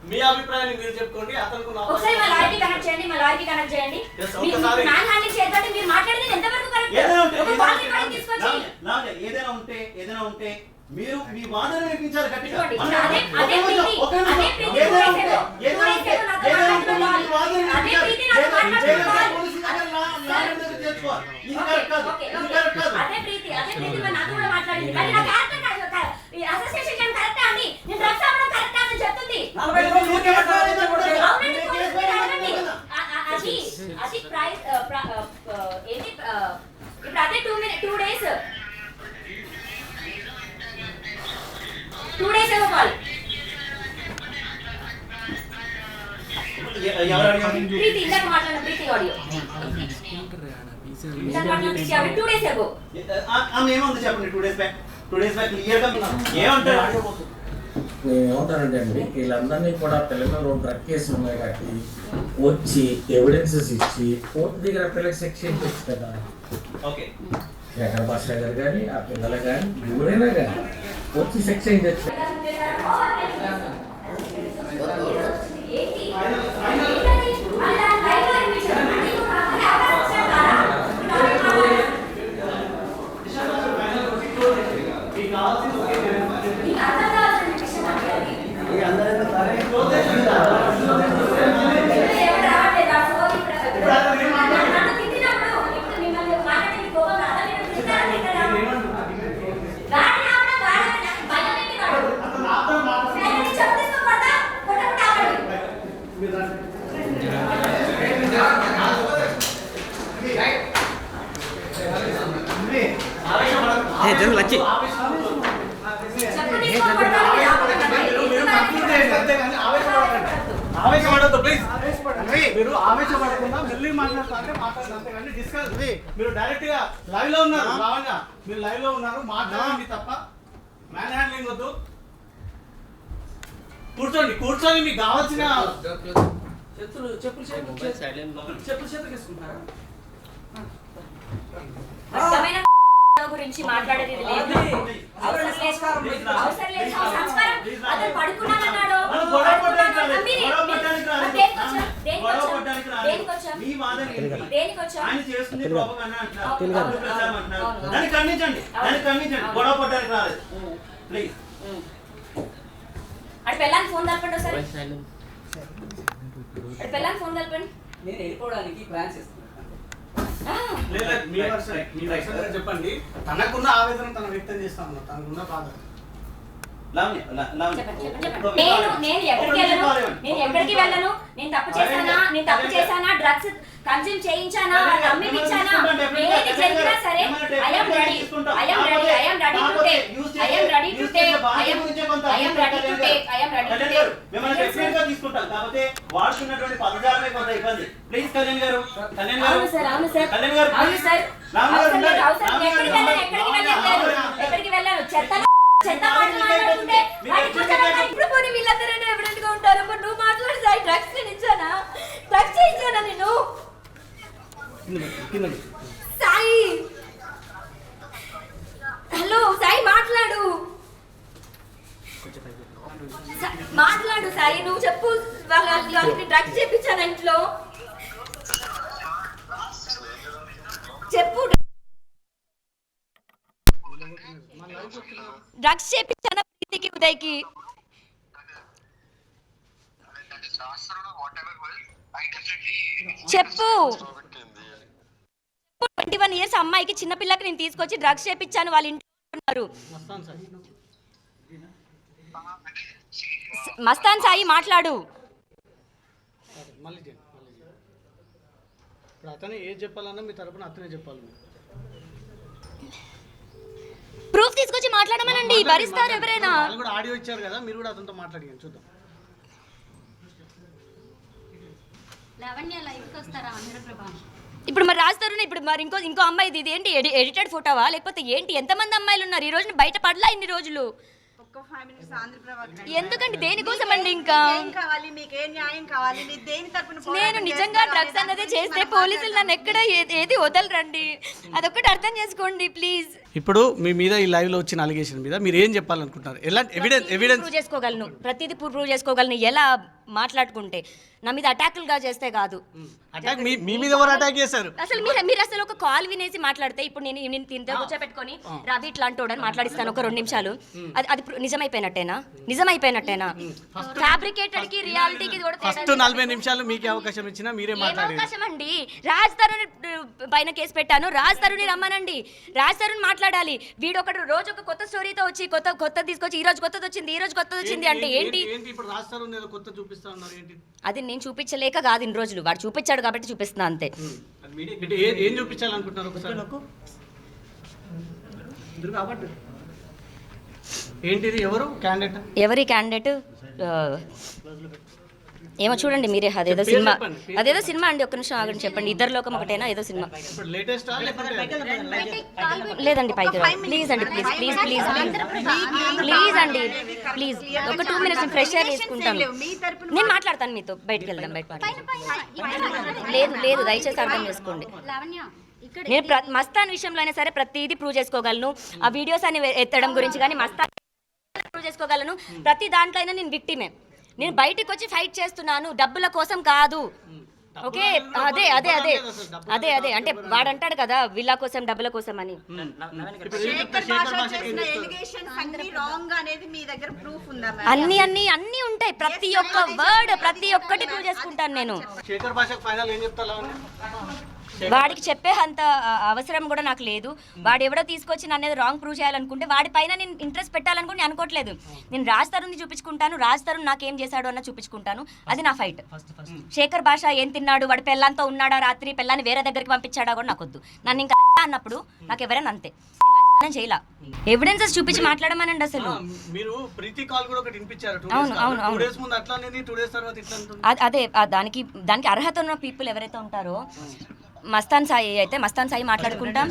మీ అభిప్రాయాన్ని మీరు చెప్పుకోండి. అతనికి ఒకసారి మా లాయర్కి కనెక్ట్ చేయండి, మా లాయర్కి కనెక్ట్ చేయండి. మ్యాన్ హ్యాండింగ్ చేద్దాం. మీరు మాట్లాడేది ఎంతవరకు కరెక్ట్? ఏదైనా ఉంటే మీరు మీ వాదన వినిపించాలి గట్టిగా. ఏమంటారంటే అండి, వీళ్ళందరినీ కూడా పిల్లలు డ్రగ్ కేసులు ఉన్నాయి కాబట్టి వచ్చి ఎవిడెన్సెస్ ఇచ్చి కోర్టు దగ్గర పిల్లలకి శిక్ష ఇచ్చు కదా. జగన్ భాష గారు కానీ ఆ పిల్లలు కానీ ఎవరైనా కానీ వచ్చి శిక్ష ఇచ్చు. ఆవేశపడద్దు ప్లీజ్. మీరు ఆవేశపడకుండా మళ్ళీ మాట్లాడుతుంటే మాట్లాడాలి. డిస్కస్ మీరు డైరెక్ట్ గా లైవ్ లో ఉన్నారు. రావంగా మీరు లైవ్ లో ఉన్నారు, మాట్లాడండి తప్ప మ్యాన్ హ్యాండ్లింగ్ వద్దు. కూర్చోండి, కూర్చొని మీకు కావాల్సిన చెప్పులు చేతులు తీసుకుంటారా? గురించి మాట్లాడేది లేదు. అవసరం లేదు. సంస్కారం అతను పడుకున్నానన్నాడు. అటు పెళ్ళానికి ఫోన్ కలపండి ఒకసారి. అటు పెళ్ళానికి ఫోన్ కలపండి. నేను వెళ్ళిపోవడానికి ప్లాన్స్ చేస్తాను. చెప్పండి. తనకున్న ఆవేదన తన వ్యక్తం చేస్తాను. తనకున్న బాధ నేను ఎక్కడికి వెళ్ళను. నేను తప్పు చేశానా, డ్రగ్స్ కన్జ్యూమ్ చేయించానా, అమ్మించానా, ఏది జరిగినా సరే I am ready to తీసుకుంటాం. కాకపోతే వాడుతున్నటువంటి పదజాలమే కొంత ఇబ్బంది. ప్లీజ్ కళ్యాణ్ గారు. ఎక్కడికి వెళ్ళను. ఇప్పుడు పోనీ వీళ్ళందరూ ఎవిడెంట్ గా ఉంటారు. నువ్వు మాట్లాడి సాయి డ్రగ్స్ చేయించానా నేను? సాయి హలో సాయి మాట్లాడు సాయి. నువ్వు చెప్పు, వాళ్ళకి డ్రగ్స్ చేయించాను ఇంట్లో. చెప్పు. డ్రగ్స్ చేయించాను ప్రీతికి, ఉదయ్కి. చెప్పు. 21 years అమ్మాయికి, చిన్నపిల్లకి నేను తీసుకొచ్చి డ్రగ్స్ చేయించాను. వాళ్ళ ఇంట్లో ఉన్నారు. మస్తాన్ సాయి మాట్లాడు. ఇప్పుడు అతనే ఏది చెప్పాలన్నా మీ తరపున అతనే చెప్పాలి మీరు. ప్రూఫ్ తీసుకొచ్చి మాట్లాడమనండి, భరిస్తారు ఎవరైనా. వాళ్ళు కూడా ఆడియో ఇచ్చారు కదా, మీరు కూడా అతనితో మాట్లాడియండి చూద్దాం. ఇప్పుడు మరి రాస్తారు, ఇప్పుడు మరి ఇంకో అమ్మాయిది ఇది ఏంటి ఎడిటెడ్ ఫోటోవా లేకపోతే ఏంటి? ఎంతమంది అమ్మాయిలు ఉన్నారు ఈ రోజు బయట పడలా ఇన్ని రోజులు? ఎందుకండి, దేనికోసం అండి? ఇంకా నేను నిజంగా డ్రగ్స్ అన్నది చేస్తే పోలీసులు నన్ను ఎక్కడ ఏది వదలరండి, అదొక్కటి అర్థం చేసుకోండి ప్లీజ్. ఇప్పుడు మీ మీద ఈ లైవ్ లో వచ్చిన అలిగేషన్ మీద మీరు ఏం చెప్పాలనుకుంటున్నారు? ఎలాంటి ఎవిడెన్స్ ప్రూవ్ చేసుకోగలను, ప్రతిదీ ప్రూవ్ చేసుకోగలను. ఎలా మాట్లాడుకుంటే నా మీద అటాకులుగా చేస్తే కాదు. అటాక్ మీ మీద ఎవరు అటాక్ చేశారు? అసలు మీరు అసలు ఒక కాల్ వినేసి మాట్లాడితే ఇప్పుడు నేను తింటే కూర్చోపెట్టుకొని రవి ఇట్లా అంటోడని మాట్లాడిస్తాను ఒక 2 నిమిషాలు. అది నిజమైపోయినట్టేనా? ఫ్యాబ్రికేటెడ్ కి రియాలిటీకి ఫస్ట్ 40 నిమిషాలు మీకే అవకాశం ఇచ్చినా మీరే మాట్లాడారు. అవకాశం అండి. రాజ్ తరుణ్ పైన కేసు పెట్టాను, రాజ్ తరుణ్ రమ్మనండి, రాజ్ తరుణ్ మాట్లాడాలి. వీడు ఒకటి రోజు ఒక కొత్త స్టోరీతో వచ్చి కొత్త తీసుకొచ్చి ఈ రోజు కొత్తది వచ్చింది అంటే ఏంటి? ఇప్పుడు రాజ్ తరుణ్ ఏదో కొత్త చూపిస్తా ఉన్నారు ఏంటి? అది నేను చూపించలేక కాదు, ఇన్ని రోజులు వాడు చూపించాడు కాబట్టి చూపిస్తున్నా అంతే. ఏం చూపించాలనుకుంటున్నారు ఒకసారి? ఏంటిది? ఎవరి క్యాండిడేట్? ఏమో చూడండి మీరే. అదేదో సినిమా అండి, ఒక్క నిమిషం ఆగండి, చెప్పండి. ఇద్దరు లోకం ఒకటేనా? ఏదో సినిమా లేదండి, పైకి ప్లీజ్ అండి, ప్లీజ్ అండి, ప్లీజ్ ఒక 2 మినిట్స్ ఫ్రెష్ ఎయిర్ తీసుకుంటాను. నేను మాట్లాడతాను మీతో, బయటకు వెళ్దాం. లేదు దయచేసి అర్థం చేసుకోండి. నేను మస్తాన్ విషయంలో అయినా సరే ప్రతిదీ ప్రూవ్ చేసుకోగలను. ఆ వీడియోస్ అని ఎత్తడం గురించి కానీ మస్తాన్ ప్రూవ్ చేసుకోగలను. ప్రతి దాంట్లో అయినా నేను విక్టిమే. నేను బయటకు వచ్చి ఫైట్ చేస్తున్నాను, డబ్బుల కోసం కాదు. ఓకే, అదే అంటే వాడు అంటాడు కదా విల్లా కోసం డబ్బుల కోసం అని. అన్ని ఉంటాయి, ప్రతి ఒక్క వర్డ్ ప్రతి ఒక్కటి ప్రూవ్ చేసుకుంటాను నేను. వాడికి చెప్పే అంత అవసరం కూడా నాకు లేదు. వాడు ఎవడో తీసుకొచ్చి నన్ను ఏదో రాంగ్ ప్రూవ్ చేయాలనుకుంటే వాడి పైన నేను ఇంట్రెస్ట్ పెట్టాలనుకుని నేను అనుకోవట్లేదు. నేను రాజ్ తరుణ్ని చూపించుకుంటాను, రాజ్ తరుణ్ నాకేం చేశాడు అన్న చూపించుకుంటాను. అది నా ఫైట్. శేఖర్ భాష ఏం తిన్నాడు, వాడు పెళ్ళంతో ఉన్నాడా, రాత్రి పెళ్ళాన్ని వేరే దగ్గరికి పంపించాడా కూడా నాకొద్దు. నన్ను ఇంకా లంచా అన్నప్పుడు నాకు ఎవరైనా అంతే, నేను చేయలా. ఎవిడెన్సెస్ చూపించి మాట్లాడమనండి. అసలు మీరు ప్రీతి కాల్ కూడా ఒకటి వినిపించారు. అవును 2 డేస్ ముందు అట్లా అనేది, 2 డేస్ తర్వాత ఇట్లా ఉంటుంది. అదే దానికి అర్హత ఉన్న పీపుల్ ఎవరైతే ఉంటారో, మస్తాన్ సాయి మాట్లాడుకుంటాం.